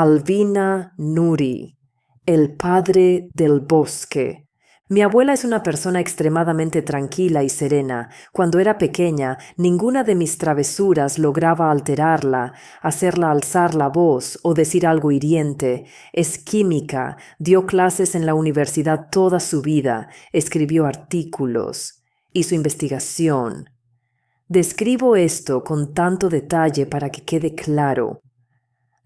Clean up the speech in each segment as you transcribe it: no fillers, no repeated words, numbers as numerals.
Alvina Nuri, el padre del bosque. Mi abuela es una persona extremadamente tranquila y serena. Cuando era pequeña, ninguna de mis travesuras lograba alterarla, hacerla alzar la voz o decir algo hiriente. Es química, dio clases en la universidad toda su vida, escribió artículos, hizo investigación. Describo esto con tanto detalle para que quede claro.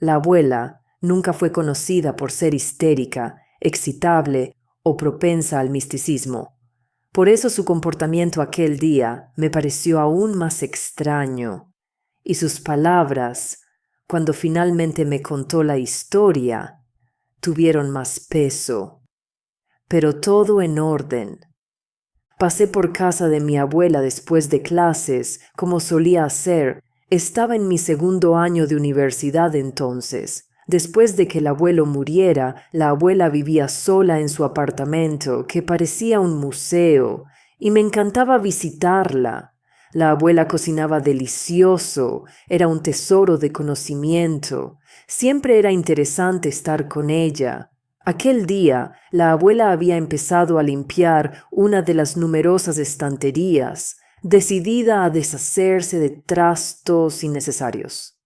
La abuela nunca fue conocida por ser histérica, excitable o propensa al misticismo. Por eso su comportamiento aquel día me pareció aún más extraño, y sus palabras, cuando finalmente me contó la historia, tuvieron más peso. Pero todo en orden. Pasé por casa de mi abuela después de clases, como solía hacer. Estaba en mi segundo año de universidad entonces. Después de que el abuelo muriera, la abuela vivía sola en su apartamento, que parecía un museo, y me encantaba visitarla. La abuela cocinaba delicioso, era un tesoro de conocimiento. Siempre era interesante estar con ella. Aquel día, la abuela había empezado a limpiar una de las numerosas estanterías, decidida a deshacerse de trastos innecesarios.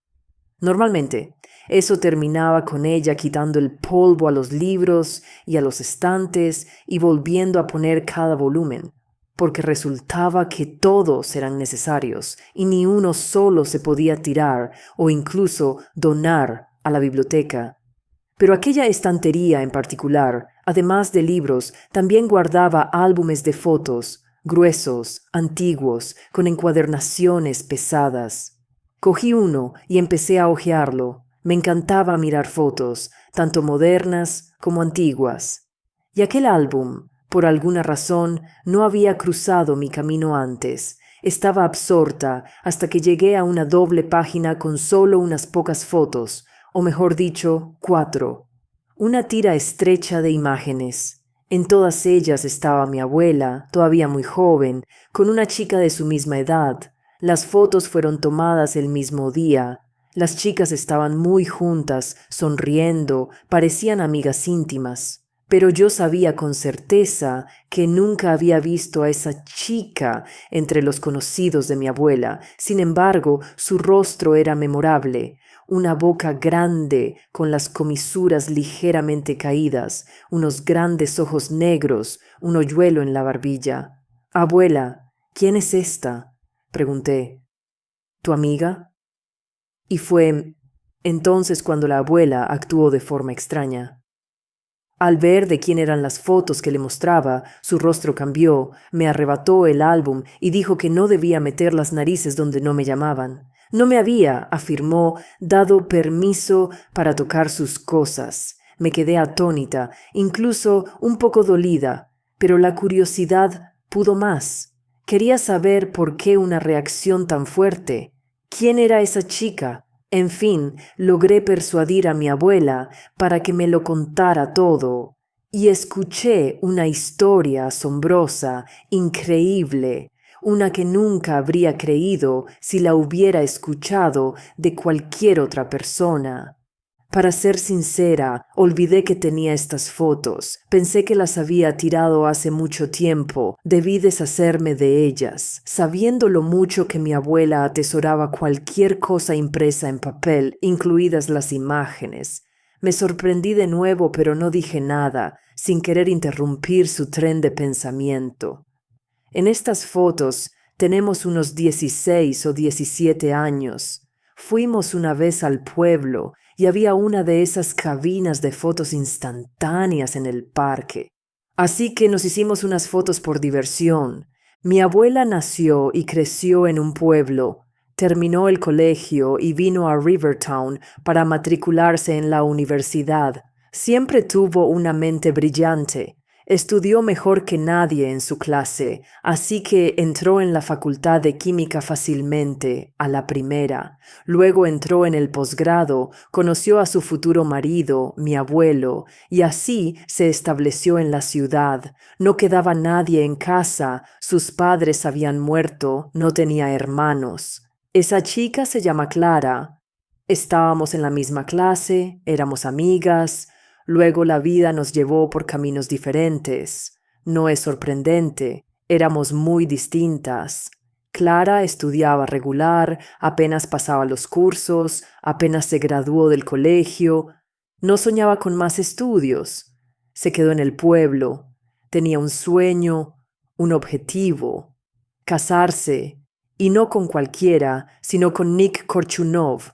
Normalmente, eso terminaba con ella quitando el polvo a los libros y a los estantes y volviendo a poner cada volumen, porque resultaba que todos eran necesarios y ni uno solo se podía tirar o incluso donar a la biblioteca. Pero aquella estantería en particular, además de libros, también guardaba álbumes de fotos, gruesos, antiguos, con encuadernaciones pesadas. Cogí uno y empecé a hojearlo. Me encantaba mirar fotos, tanto modernas como antiguas. Y aquel álbum, por alguna razón, no había cruzado mi camino antes. Estaba absorta hasta que llegué a una doble página con solo unas pocas fotos, o mejor dicho, 4. Una tira estrecha de imágenes. En todas ellas estaba mi abuela, todavía muy joven, con una chica de su misma edad. Las fotos fueron tomadas el mismo día. Las chicas estaban muy juntas, sonriendo, parecían amigas íntimas. Pero yo sabía con certeza que nunca había visto a esa chica entre los conocidos de mi abuela. Sin embargo, su rostro era memorable. Una boca grande con las comisuras ligeramente caídas, unos grandes ojos negros, un hoyuelo en la barbilla. «Abuela, ¿quién es esta?», pregunté. «¿Tu amiga?». Y fue entonces cuando la abuela actuó de forma extraña. Al ver de quién eran las fotos que le mostraba, su rostro cambió, me arrebató el álbum y dijo que no debía meter las narices donde no me llamaban. No me había, afirmó, dado permiso para tocar sus cosas. Me quedé atónita, incluso un poco dolida, pero la curiosidad pudo más. Quería saber por qué una reacción tan fuerte. ¿Quién era esa chica? En fin, logré persuadir a mi abuela para que me lo contara todo, y escuché una historia asombrosa, increíble, una que nunca habría creído si la hubiera escuchado de cualquier otra persona. Para ser sincera, olvidé que tenía estas fotos. Pensé que las había tirado hace mucho tiempo. Debí deshacerme de ellas, sabiendo lo mucho que mi abuela atesoraba cualquier cosa impresa en papel, incluidas las imágenes. Me sorprendí de nuevo, pero no dije nada, sin querer interrumpir su tren de pensamiento. En estas fotos tenemos unos 16 o 17 años. Fuimos una vez al pueblo y había una de esas cabinas de fotos instantáneas en el parque. Así que nos hicimos unas fotos por diversión. Mi abuela nació y creció en un pueblo, terminó el colegio y vino a Rivertown para matricularse en la universidad. Siempre tuvo una mente brillante. Estudió mejor que nadie en su clase, así que entró en la facultad de química fácilmente, a la primera. Luego entró en el posgrado, conoció a su futuro marido, mi abuelo, y así se estableció en la ciudad. No quedaba nadie en casa, sus padres habían muerto, no tenía hermanos. Esa chica se llama Clara. Estábamos en la misma clase, éramos amigas, luego la vida nos llevó por caminos diferentes. No es sorprendente, éramos muy distintas. Clara estudiaba regular, apenas pasaba los cursos, apenas se graduó del colegio. No soñaba con más estudios. Se quedó en el pueblo. Tenía un sueño, un objetivo: casarse, y no con cualquiera, sino con Nick Korchunov.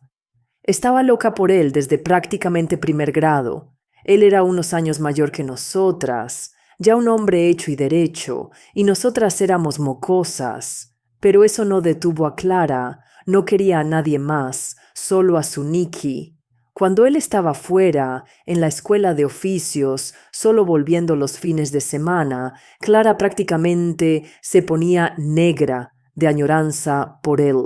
Estaba loca por él desde prácticamente primer grado. Él era unos años mayor que nosotras, ya un hombre hecho y derecho, y nosotras éramos mocosas. Pero eso no detuvo a Clara, no quería a nadie más, solo a su Nicky. Cuando él estaba fuera, en la escuela de oficios, solo volviendo los fines de semana, Clara prácticamente se ponía negra de añoranza por él.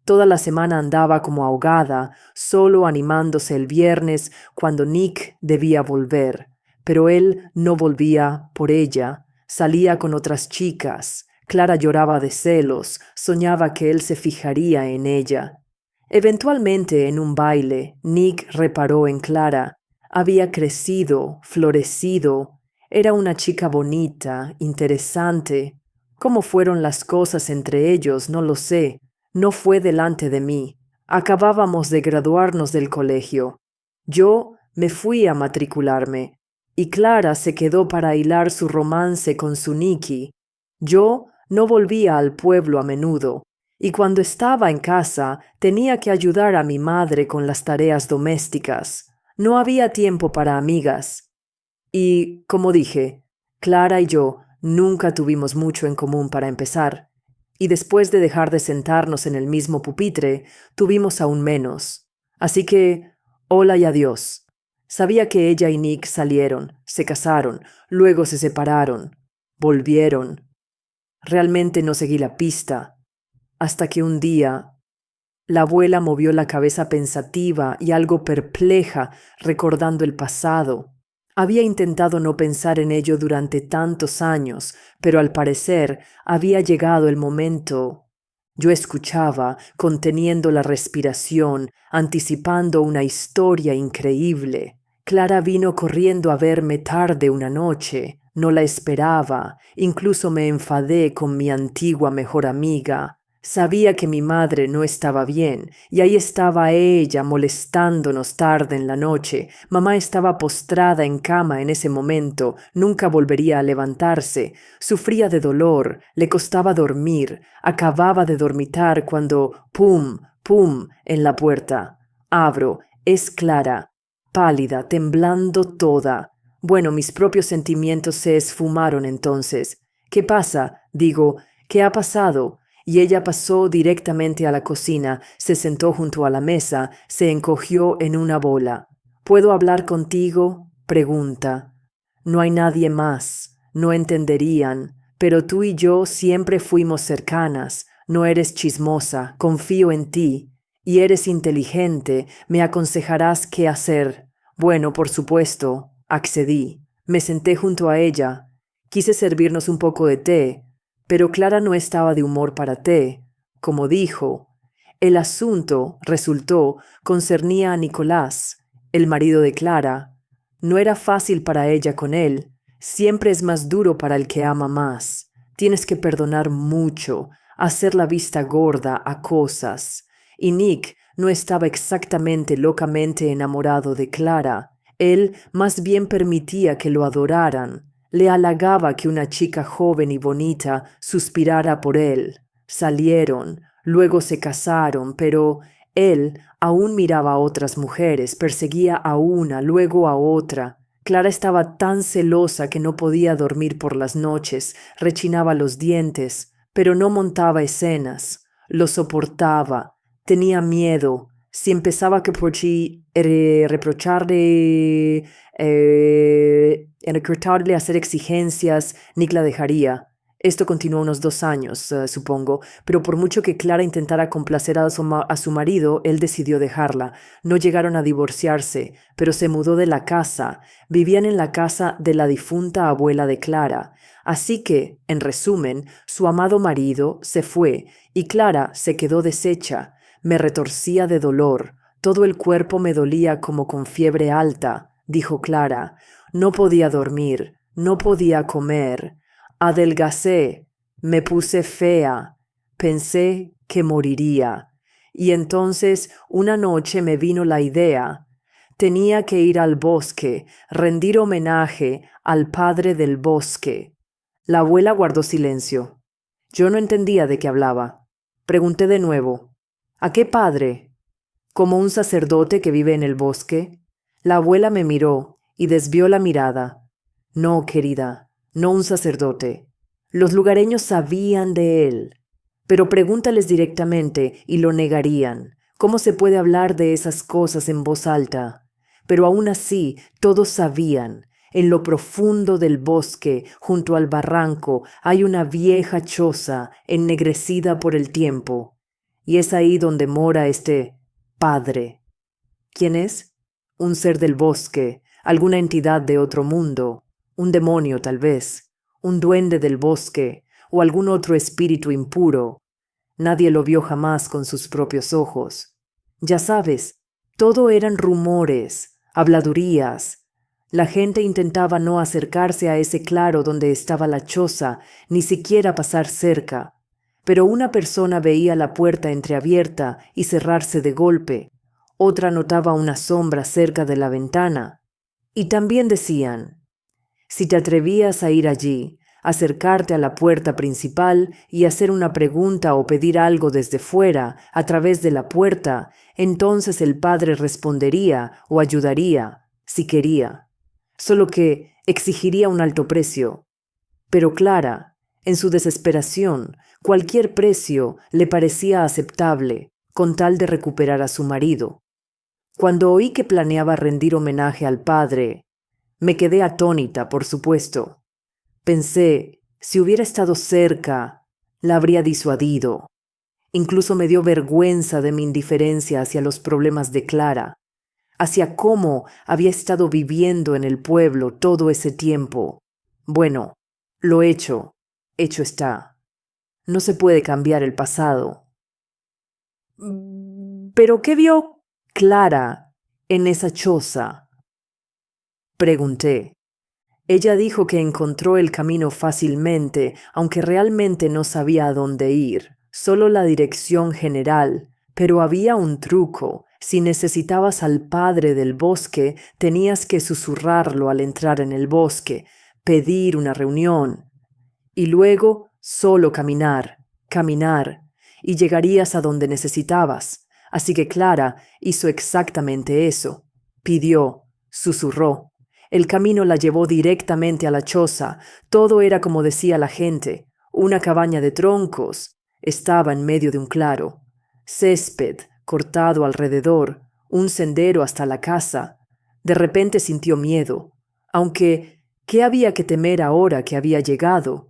Toda la semana andaba como ahogada, solo animándose el viernes cuando Nick debía volver. Pero él no volvía por ella, salía con otras chicas. Clara lloraba de celos, soñaba que él se fijaría en ella. Eventualmente, en un baile, Nick reparó en Clara. Había crecido, florecido. Era una chica bonita, interesante. ¿Cómo fueron las cosas entre ellos? No lo sé. No fue delante de mí. Acabábamos de graduarnos del colegio. Yo me fui a matricularme, y Clara se quedó para hilar su romance con su Nicky. Yo no volvía al pueblo a menudo, y cuando estaba en casa tenía que ayudar a mi madre con las tareas domésticas. No había tiempo para amigas. Y, como dije, Clara y yo nunca tuvimos mucho en común para empezar. Y después de dejar de sentarnos en el mismo pupitre, tuvimos aún menos. Así que, hola y adiós. Sabía que ella y Nick salieron, se casaron, luego se separaron, volvieron. Realmente no seguí la pista, hasta que un día la abuela movió la cabeza pensativa y algo perpleja, recordando el pasado. Había intentado no pensar en ello durante tantos años, pero al parecer había llegado el momento. Yo escuchaba, conteniendo la respiración, anticipando una historia increíble. Clara vino corriendo a verme tarde una noche. No la esperaba. Incluso me enfadé con mi antigua mejor amiga. Sabía que mi madre no estaba bien, y ahí estaba ella molestándonos tarde en la noche. Mamá estaba postrada en cama en ese momento, nunca volvería a levantarse. Sufría de dolor, le costaba dormir, acababa de dormitar cuando ¡pum! ¡Pum! En la puerta. Abro, es Clara, pálida, temblando toda. Bueno, mis propios sentimientos se esfumaron entonces. ¿Qué pasa? Digo, ¿qué ha pasado? Y ella pasó directamente a la cocina, se sentó junto a la mesa, se encogió en una bola. ¿Puedo hablar contigo? Pregunta. No hay nadie más, no entenderían, pero tú y yo siempre fuimos cercanas. No eres chismosa, confío en ti. Y eres inteligente, me aconsejarás qué hacer. Bueno, por supuesto, accedí. Me senté junto a ella. Quise servirnos un poco de té, pero Clara no estaba de humor para té. Como dijo, el asunto, resultó, concernía a Nicolás, el marido de Clara. No era fácil para ella con él. Siempre es más duro para el que ama más. Tienes que perdonar mucho, hacer la vista gorda a cosas. Y Nick no estaba exactamente locamente enamorado de Clara. Él más bien permitía que lo adoraran. Le halagaba que una chica joven y bonita suspirara por él. Salieron, luego se casaron, pero él aún miraba a otras mujeres, perseguía a una, luego a otra. Clara estaba tan celosa que no podía dormir por las noches, rechinaba los dientes, pero no montaba escenas. Lo soportaba, tenía miedo. Si empezaba que por sí recortarle, hacer exigencias, Nick la dejaría. Esto continuó unos 2 años, supongo, pero por mucho que Clara intentara complacer a su marido, él decidió dejarla. No llegaron a divorciarse, pero se mudó de la casa. Vivían en la casa de la difunta abuela de Clara. Así que, en resumen, su amado marido se fue y Clara se quedó deshecha. Me retorcía de dolor. Todo el cuerpo me dolía como con fiebre alta, dijo Clara. No podía dormir, no podía comer. Adelgacé, me puse fea, pensé que moriría. Y entonces una noche me vino la idea. Tenía que ir al bosque, rendir homenaje al padre del bosque. La abuela guardó silencio. Yo no entendía de qué hablaba. Pregunté de nuevo, ¿a qué padre? ¿Como un sacerdote que vive en el bosque? La abuela me miró y desvió la mirada. No, querida, no un sacerdote. Los lugareños sabían de él. Pero pregúntales directamente y lo negarían. ¿Cómo se puede hablar de esas cosas en voz alta? Pero aún así, todos sabían. En lo profundo del bosque, junto al barranco, hay una vieja choza ennegrecida por el tiempo. Y es ahí donde mora este padre. ¿Quién es? Un ser del bosque, alguna entidad de otro mundo, un demonio tal vez, un duende del bosque o algún otro espíritu impuro. Nadie lo vio jamás con sus propios ojos. Ya sabes, todo eran rumores, habladurías. La gente intentaba no acercarse a ese claro donde estaba la choza, ni siquiera pasar cerca. Pero una persona veía la puerta entreabierta y cerrarse de golpe. Otra notaba una sombra cerca de la ventana. Y también decían, si te atrevías a ir allí, acercarte a la puerta principal y hacer una pregunta o pedir algo desde fuera, a través de la puerta, entonces el padre respondería o ayudaría, si quería. Solo que exigiría un alto precio. Pero Clara, en su desesperación, cualquier precio le parecía aceptable, con tal de recuperar a su marido. Cuando oí que planeaba rendir homenaje al padre, me quedé atónita, por supuesto. Pensé, si hubiera estado cerca, la habría disuadido. Incluso me dio vergüenza de mi indiferencia hacia los problemas de Clara, hacia cómo había estado viviendo en el pueblo todo ese tiempo. Bueno, lo hecho está. No se puede cambiar el pasado. ¿Pero qué vio Clara en esa choza? Pregunté. Ella dijo que encontró el camino fácilmente, aunque realmente no sabía a dónde ir, solo la dirección general. Pero había un truco. Si necesitabas al padre del bosque, tenías que susurrarlo al entrar en el bosque, pedir una reunión. Y luego solo caminar, caminar, y llegarías a donde necesitabas. Así que Clara hizo exactamente eso. Pidió, susurró. El camino la llevó directamente a la choza. Todo era como decía la gente, una cabaña de troncos. Estaba en medio de un claro. Césped cortado alrededor, un sendero hasta la casa. De repente sintió miedo. Aunque, ¿qué había que temer ahora que había llegado?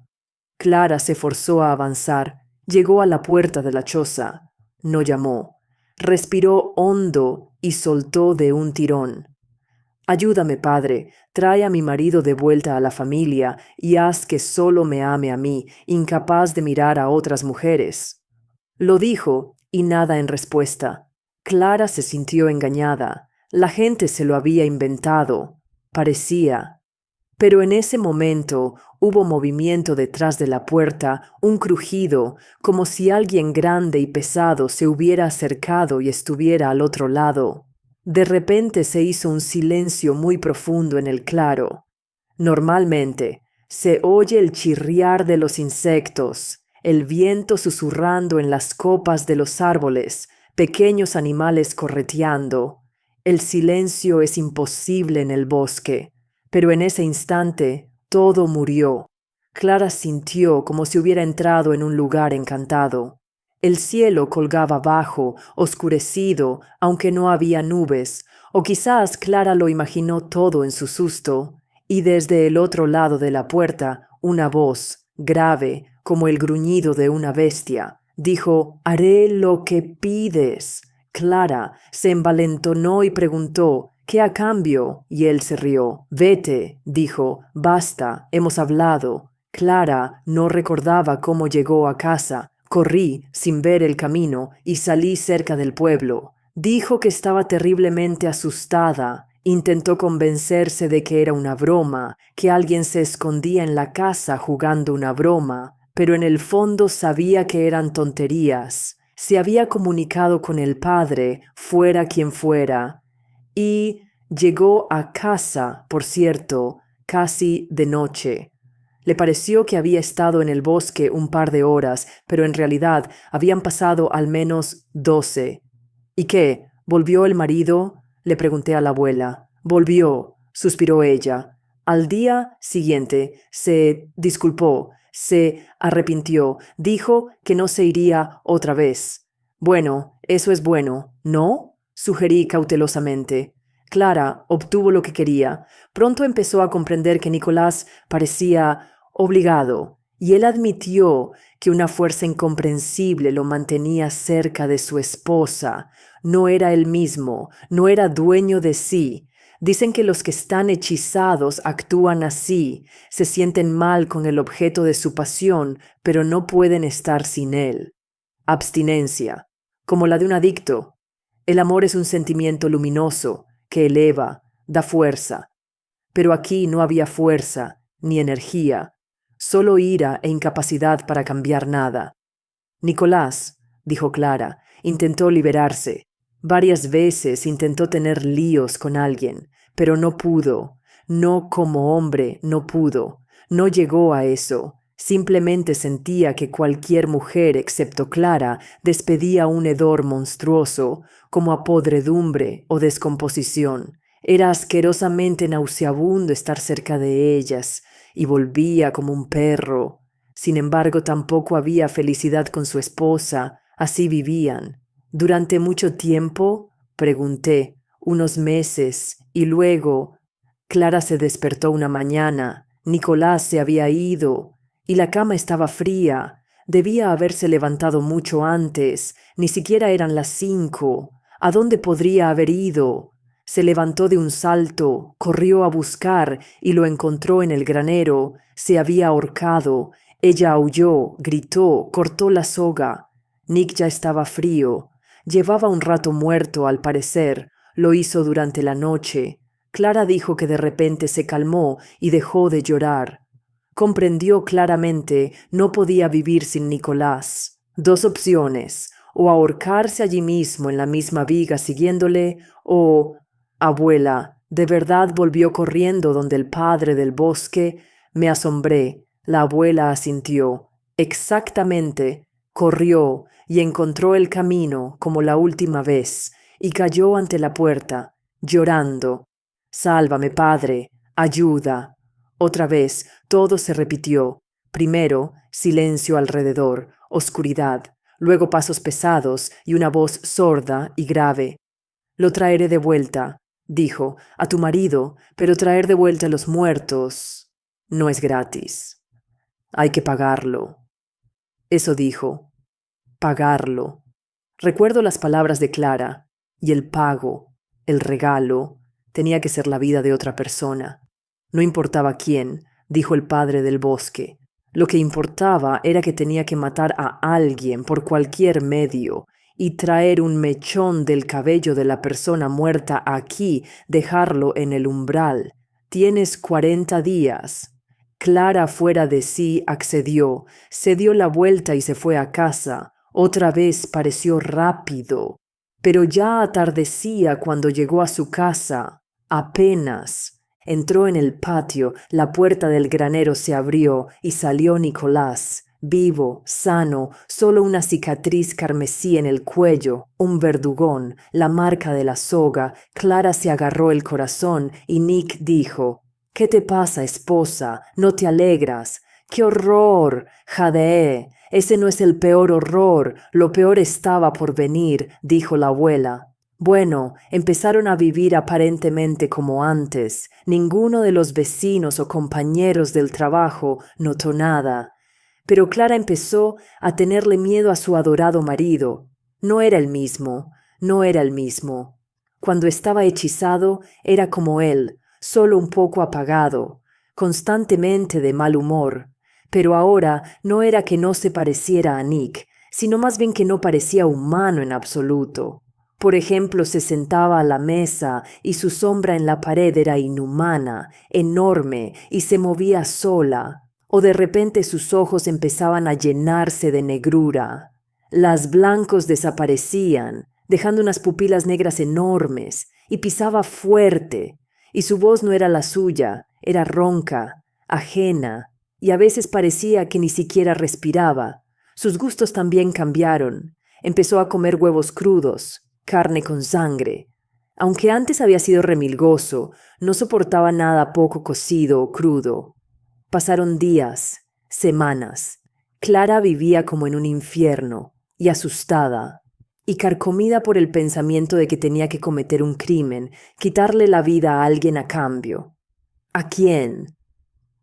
Clara se forzó a avanzar. Llegó a la puerta de la choza. No llamó. Respiró hondo y soltó de un tirón. Ayúdame, padre, trae a mi marido de vuelta a la familia y haz que solo me ame a mí, incapaz de mirar a otras mujeres. Lo dijo, y nada en respuesta. Clara se sintió engañada. La gente se lo había inventado. Parecía. Pero en ese momento hubo movimiento detrás de la puerta, un crujido, como si alguien grande y pesado se hubiera acercado y estuviera al otro lado. De repente se hizo un silencio muy profundo en el claro. Normalmente se oye el chirriar de los insectos, el viento susurrando en las copas de los árboles, pequeños animales correteando. El silencio es imposible en el bosque, pero en ese instante todo murió. Clara sintió como si hubiera entrado en un lugar encantado. El cielo colgaba bajo, oscurecido, aunque no había nubes, o quizás Clara lo imaginó todo en su susto, y desde el otro lado de la puerta una voz, grave, como el gruñido de una bestia, dijo: «Haré lo que pides». Clara se envalentonó y preguntó: «¿Qué a cambio?». Y él se rió. «Vete», dijo, «basta, hemos hablado». Clara no recordaba cómo llegó a casa. Corrí sin ver el camino y salí cerca del pueblo. Dijo que estaba terriblemente asustada. Intentó convencerse de que era una broma, que alguien se escondía en la casa jugando una broma, pero en el fondo sabía que eran tonterías. Se había comunicado con el padre, fuera quien fuera, y llegó a casa, por cierto, casi de noche. Le pareció que había estado en el bosque un par de horas, pero en realidad habían pasado al menos 12. ¿Y qué? ¿Volvió el marido? Le pregunté a la abuela. Volvió, suspiró ella. Al día siguiente se disculpó, se arrepintió, dijo que no se iría otra vez. Bueno, eso es bueno, ¿no? Sugerí cautelosamente. Clara obtuvo lo que quería. Pronto empezó a comprender que Nicolás parecía obligado, y él admitió que una fuerza incomprensible lo mantenía cerca de su esposa. No era él mismo, no era dueño de sí. Dicen que los que están hechizados actúan así, se sienten mal con el objeto de su pasión, pero no pueden estar sin él. Abstinencia, como la de un adicto. El amor es un sentimiento luminoso que eleva, da fuerza. Pero aquí no había fuerza ni energía, solo ira e incapacidad para cambiar nada. Nicolás, dijo Clara, intentó liberarse. Varias veces intentó tener líos con alguien, pero no pudo. No como hombre, no pudo. No llegó a eso. Simplemente sentía que cualquier mujer, excepto Clara, despedía un hedor monstruoso, como a podredumbre o descomposición. Era asquerosamente nauseabundo estar cerca de ellas, y volvía como un perro. Sin embargo, tampoco había felicidad con su esposa. Así vivían. Durante mucho tiempo, pregunté, unos meses, y luego Clara se despertó una mañana. Nicolás se había ido, y la cama estaba fría. Debía haberse levantado mucho antes. Ni siquiera eran las 5. ¿A dónde podría haber ido? Se levantó de un salto, corrió a buscar y lo encontró en el granero. Se había ahorcado. Ella aulló, gritó, cortó la soga. Nick ya estaba frío. Llevaba un rato muerto, al parecer. Lo hizo durante la noche. Clara dijo que de repente se calmó y dejó de llorar. Comprendió claramente, no podía vivir sin Nicolás. 2 opciones, o ahorcarse allí mismo en la misma viga siguiéndole, o... Abuela, ¿de verdad volvió corriendo donde el padre del bosque? Me asombré. La abuela asintió. Exactamente. Corrió y encontró el camino como la última vez, y cayó ante la puerta, llorando. Sálvame, padre. Ayuda. Otra vez todo se repitió. Primero, silencio alrededor, oscuridad, luego pasos pesados y una voz sorda y grave. Lo traeré de vuelta, dijo, a tu marido, pero traer de vuelta a los muertos no es gratis. Hay que pagarlo. Eso dijo, pagarlo. Recuerdo las palabras de Clara, y el pago, el regalo, tenía que ser la vida de otra persona. No importaba quién, dijo el padre del bosque. Lo que importaba era que tenía que matar a alguien por cualquier medio y traer un mechón del cabello de la persona muerta aquí, dejarlo en el umbral. Tienes 40 días. Clara, fuera de sí, accedió, se dio la vuelta y se fue a casa. Otra vez pareció rápido, pero ya atardecía cuando llegó a su casa. Apenas. Entró en el patio, la puerta del granero se abrió y salió Nicolás, vivo, sano, solo una cicatriz carmesí en el cuello, un verdugón, la marca de la soga. Clara se agarró el corazón y Nick dijo, «¿Qué te pasa, esposa? ¿No te alegras? ¡Qué horror! Jadee, ese no es el peor horror, lo peor estaba por venir», dijo la abuela. Bueno, empezaron a vivir aparentemente como antes. Ninguno de los vecinos o compañeros del trabajo notó nada. Pero Clara empezó a tenerle miedo a su adorado marido. No era el mismo, no era el mismo. Cuando estaba hechizado era como él, solo un poco apagado, constantemente de mal humor. Pero ahora no era que no se pareciera a Nick, sino más bien que no parecía humano en absoluto. Por ejemplo, se sentaba a la mesa y su sombra en la pared era inhumana, enorme y se movía sola, o de repente sus ojos empezaban a llenarse de negrura. Las blancos desaparecían, dejando unas pupilas negras enormes, y pisaba fuerte, y su voz no era la suya, era ronca, ajena, y a veces parecía que ni siquiera respiraba. Sus gustos también cambiaron. Empezó a comer huevos crudos, carne con sangre. Aunque antes había sido remilgoso, no soportaba nada poco cocido o crudo. Pasaron días, semanas. Clara vivía como en un infierno, y asustada, y carcomida por el pensamiento de que tenía que cometer un crimen, quitarle la vida a alguien a cambio. ¿A quién?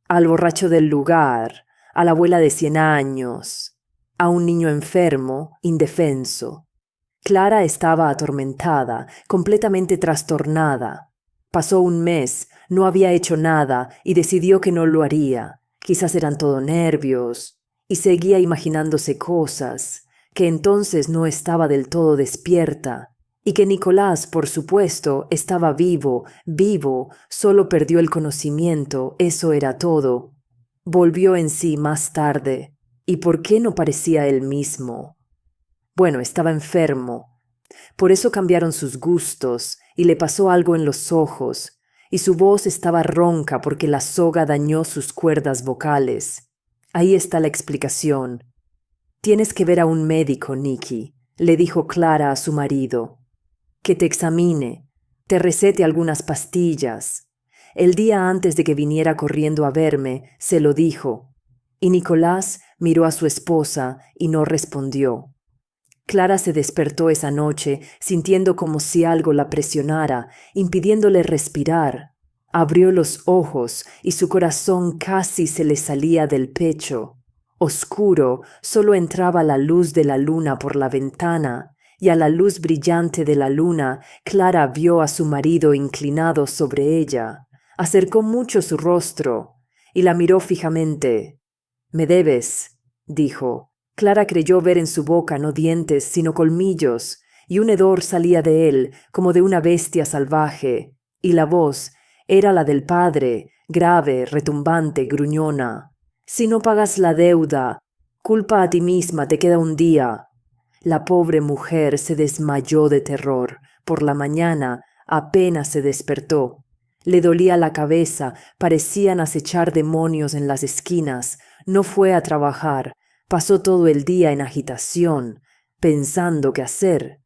Al borracho del lugar, a la abuela de 100 años, a un niño enfermo, indefenso. Clara estaba atormentada, completamente trastornada. Pasó un mes, no había hecho nada y decidió que no lo haría. Quizás eran todo nervios. Y seguía imaginándose cosas, que entonces no estaba del todo despierta. Y que Nicolás, por supuesto, estaba vivo, solo perdió el conocimiento, eso era todo. Volvió en sí más tarde. ¿Y por qué no parecía él mismo? Bueno, estaba enfermo. Por eso cambiaron sus gustos y le pasó algo en los ojos, y su voz estaba ronca porque la soga dañó sus cuerdas vocales. Ahí está la explicación. Tienes que ver a un médico, Nicky, le dijo Clara a su marido. Que te examine, te recete algunas pastillas. El día antes de que viniera corriendo a verme, se lo dijo, y Nicolás miró a su esposa y no respondió. Clara se despertó esa noche sintiendo como si algo la presionara, impidiéndole respirar. Abrió los ojos y su corazón casi se le salía del pecho. Oscuro, solo entraba la luz de la luna por la ventana, y a la luz brillante de la luna, Clara vio a su marido inclinado sobre ella. Acercó mucho su rostro y la miró fijamente. «Me debes», dijo. Clara creyó ver en su boca no dientes, sino colmillos, y un hedor salía de él, como de una bestia salvaje, y la voz era la del padre, grave, retumbante, gruñona. «Si no pagas la deuda, culpa a ti misma, te queda un día». La pobre mujer se desmayó de terror. Por la mañana apenas se despertó. Le dolía la cabeza, parecían acechar demonios en las esquinas. No fue a trabajar. Pasó todo el día en agitación, pensando qué hacer.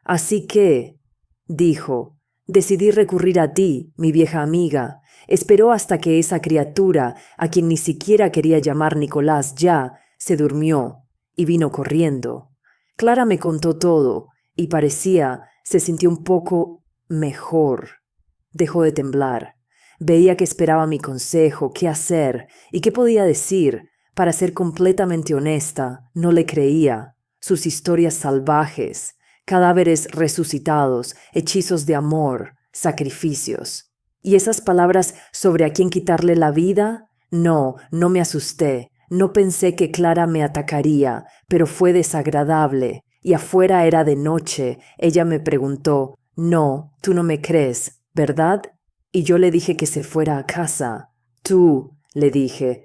Así que, dijo, decidí recurrir a ti, mi vieja amiga. Esperó hasta que esa criatura, a quien ni siquiera quería llamar Nicolás ya, se durmió, y vino corriendo. Clara me contó todo, y se sintió un poco mejor. Dejó de temblar. Veía que esperaba mi consejo, qué hacer, y qué podía decir. Para ser completamente honesta, no le creía. Sus historias salvajes, cadáveres resucitados, hechizos de amor, sacrificios. ¿Y esas palabras sobre a quién quitarle la vida? No me asusté. No pensé que Clara me atacaría, pero fue desagradable. Y afuera era de noche. Ella me preguntó, «No, tú no me crees, ¿verdad?» Y yo le dije que se fuera a casa. «Tú», le dije,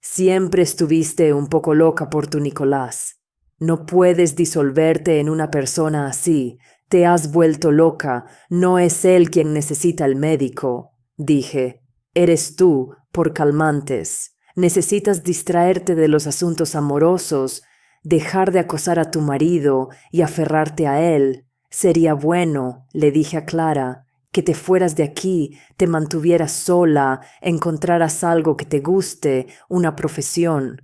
«siempre estuviste un poco loca por tu Nicolás. No puedes disolverte en una persona así. Te has vuelto loca. No es él quien necesita el médico». Dije, «Eres tú, por calmantes. Necesitas distraerte de los asuntos amorosos, dejar de acosar a tu marido y aferrarte a él. Sería bueno», le dije a Clara, «que te fueras de aquí, te mantuvieras sola, encontraras algo que te guste, una profesión».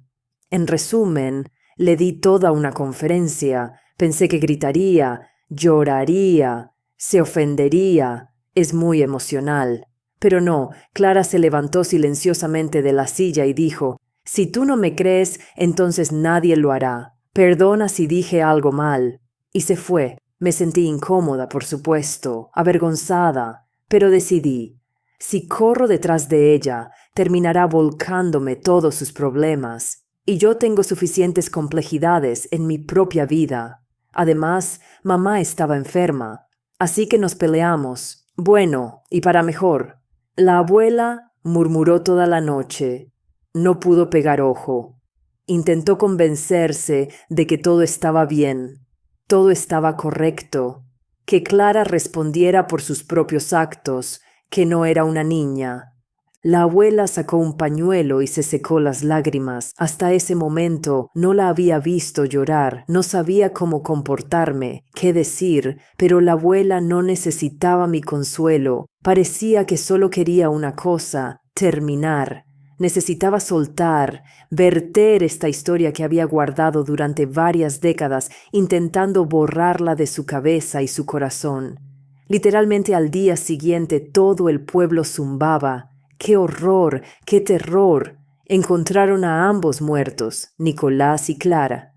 En resumen, le di toda una conferencia. Pensé que gritaría, lloraría, se ofendería. Es muy emocional. Pero no, Clara se levantó silenciosamente de la silla y dijo, «Si tú no me crees, entonces nadie lo hará. Perdona si dije algo mal». Y se fue. Me sentí incómoda, por supuesto, avergonzada, pero decidí, si corro detrás de ella, terminará volcándome todos sus problemas, y yo tengo suficientes complejidades en mi propia vida. Además, mamá estaba enferma, así que nos peleamos. Bueno, y para mejor. La abuela murmuró toda la noche. No pudo pegar ojo. Intentó convencerse de que todo estaba bien, todo estaba correcto, que Clara respondiera por sus propios actos, que no era una niña. La abuela sacó un pañuelo y se secó las lágrimas. Hasta ese momento no la había visto llorar, no sabía cómo comportarme, qué decir, pero la abuela no necesitaba mi consuelo. Parecía que solo quería una cosa, terminar. Necesitaba soltar, verter esta historia que había guardado durante varias décadas, intentando borrarla de su cabeza y su corazón. Literalmente al día siguiente todo el pueblo zumbaba. ¡Qué horror! ¡Qué terror! Encontraron a ambos muertos, Nicolás y Clara.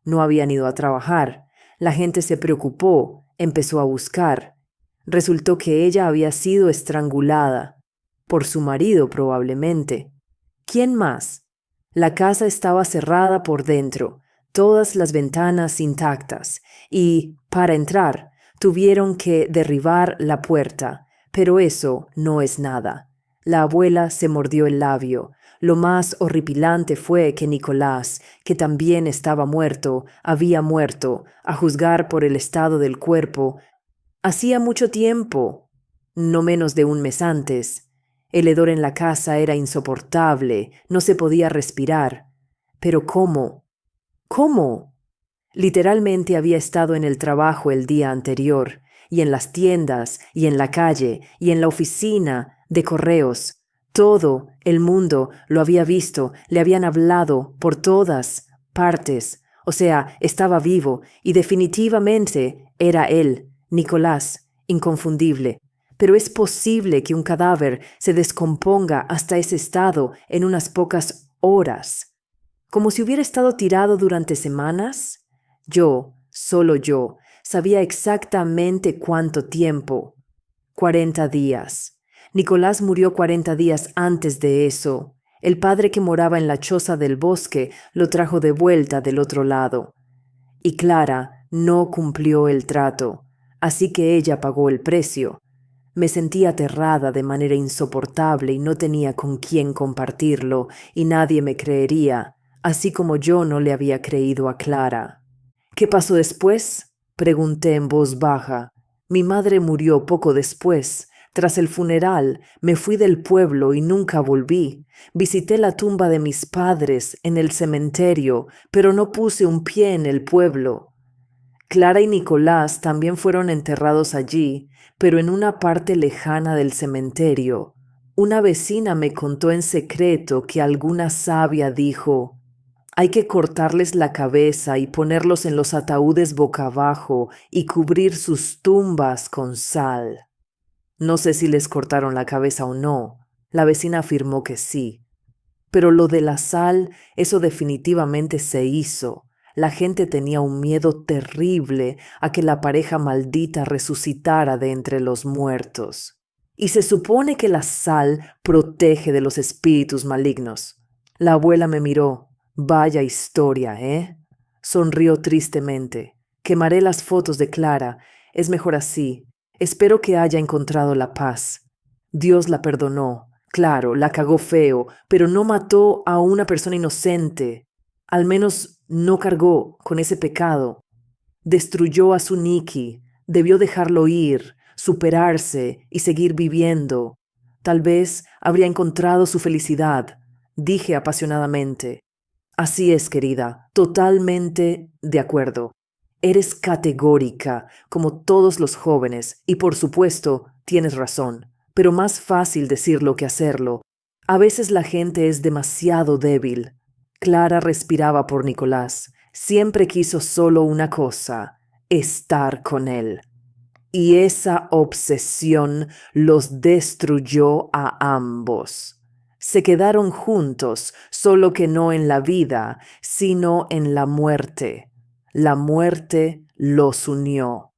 No habían ido a trabajar. La gente se preocupó, empezó a buscar. Resultó que ella había sido estrangulada. Por su marido, probablemente. ¿Quién más? La casa estaba cerrada por dentro, todas las ventanas intactas, y, para entrar, tuvieron que derribar la puerta, pero eso no es nada. La abuela se mordió el labio. Lo más horripilante fue que Nicolás, que también estaba muerto, había muerto, a juzgar por el estado del cuerpo, hacía mucho tiempo, no menos de un mes antes. El hedor en la casa era insoportable, no se podía respirar. Pero ¿cómo? ¿Cómo? Literalmente había estado en el trabajo el día anterior, y en las tiendas, y en la calle, y en la oficina de correos. Todo el mundo lo había visto, le habían hablado por todas partes. O sea, estaba vivo, y definitivamente era él, Nicolás, inconfundible. Pero es posible que un cadáver se descomponga hasta ese estado en unas pocas horas. Como si hubiera estado tirado durante semanas. Yo, solo yo, sabía exactamente cuánto tiempo. 40 días. Nicolás murió 40 días antes de eso. El padre que moraba en la choza del bosque lo trajo de vuelta del otro lado. Y Clara no cumplió el trato, así que ella pagó el precio. Me sentía aterrada de manera insoportable y no tenía con quién compartirlo, y nadie me creería, así como yo no le había creído a Clara. ¿Qué pasó después? Pregunté en voz baja. Mi madre murió poco después. Tras el funeral, me fui del pueblo y nunca volví. Visité la tumba de mis padres en el cementerio, pero no puse un pie en el pueblo. Clara y Nicolás también fueron enterrados allí, pero en una parte lejana del cementerio. Una vecina me contó en secreto que alguna sabia dijo: hay que cortarles la cabeza y ponerlos en los ataúdes boca abajo y cubrir sus tumbas con sal. No sé si les cortaron la cabeza o no. La vecina afirmó que sí. Pero lo de la sal, eso definitivamente se hizo. La gente tenía un miedo terrible a que la pareja maldita resucitara de entre los muertos. Y se supone que la sal protege de los espíritus malignos. La abuela me miró. Vaya historia, ¿eh? Sonrió tristemente. Quemaré las fotos de Clara. Es mejor así. Espero que haya encontrado la paz. Dios la perdonó. Claro, la cagó feo, pero no mató a una persona inocente. Al menos no cargó con ese pecado. Destruyó a su Nikki. Debió dejarlo ir, superarse y seguir viviendo. Tal vez habría encontrado su felicidad, dije apasionadamente. Así es, querida, totalmente de acuerdo. Eres categórica, como todos los jóvenes, y por supuesto, tienes razón, pero más fácil decirlo que hacerlo. A veces la gente es demasiado débil. Clara respiraba por Nicolás. Siempre quiso solo una cosa: estar con él. Y esa obsesión los destruyó a ambos. Se quedaron juntos, solo que no en la vida, sino en la muerte. La muerte los unió.